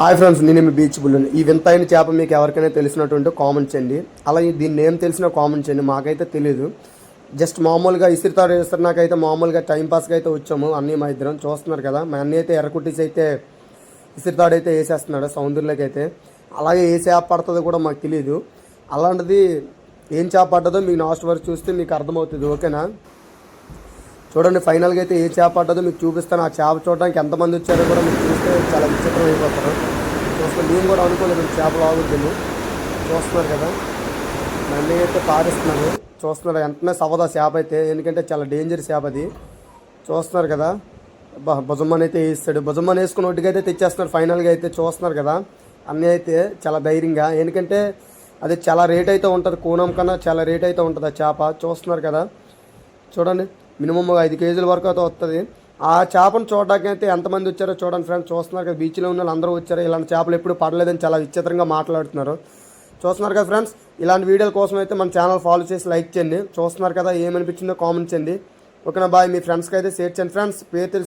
Hi friends, నేను మీ beach బుల్లుని. ఈ వింతైన చేప మీకు ఎవరికైనా తెలిసినటువంటి కామెంట్ చేయండి. అలాగే దీన్ని ఏం తెలిసినా కామెంట్ చేయండి. మాకైతే తెలియదు. జస్ట్ మామూలుగా ఇసిరితాడు నాకైతే మామూలుగా టైంపాస్గా అయితే వచ్చాము అన్నీ మా ఇద్దరం. చూస్తున్నారు కదా, మా అన్నీ అయితే ఎర్రకుట్టిసి అయితే ఇసిరితాడు అయితే వేసేస్తున్నాడు సముద్రంలోకి అయితే. అలాగే ఏ చేప పడుతుందో కూడా మాకు తెలియదు. అలాంటిది ఏం చేప పడ్డదో మీకు లాస్ట్ వరకు చూస్తే మీకు అర్థమవుతుంది. ఓకేనా? చూడండి, ఫైనల్గా అయితే ఏ చేప పడ్డదో మీకు చూపిస్తాను. ఆ చేప చూడడానికి ఎంతమంది వచ్చారో కూడా మీకు చూస్తే చాలా విచిత్రం అయిపోతారు. చూస్తాను, నేను కూడా అనుకోలేదు చేపలు ఆగుద్దని. చూస్తున్నారు కదా, నన్ను అయితే పారిస్తున్నారు. చూస్తున్నారు, వెంటనే సవదా చేప అయితే, ఎందుకంటే చాలా డేంజర్ చేప అది. చూస్తున్నారు కదా, భుజమ్మని అయితే వేస్తాడు. భుజమ్మని వేసుకుని ఒడ్డుకైతే తెచ్చేస్తున్నారు. ఫైనల్గా అయితే చూస్తున్నారు కదా, అన్నీ అయితే చాలా ధైర్యంగా, ఎందుకంటే అది చాలా రేట్ అయితే ఉంటుంది. కోనం కన్నా చాలా రేట్ అయితే ఉంటుంది ఆ చేప. చూస్తున్నారు కదా, చూడండి, మినిమం 5 కేజీల వరకు అయితే వస్తుంది. ఆ చేపను చూడడానికి అయితే ఎంతమంది వచ్చారో చూడండి ఫ్రెండ్స్. చూస్తున్నారు కదా, బీచ్లో ఉన్న వాళ్ళు అందరూ వచ్చారు. ఇలాంటి చేపలు ఎప్పుడు పడలేదని చాలా విచిత్రంగా మాట్లాడుతున్నారు. చూస్తున్నారు కదా ఫ్రెండ్స్, ఇలాంటి వీడియోల కోసం అయితే మన ఛానల్ ఫాలో చేసి లైక్ చేయండి. చూస్తున్నారు కదా, ఏమనిపించిందో కామెంట్ చేయండి. ఓకేనా? బాయ్. మీ ఫ్రెండ్స్కి అయితే షేర్ చేయండి ఫ్రెండ్స్. పేరు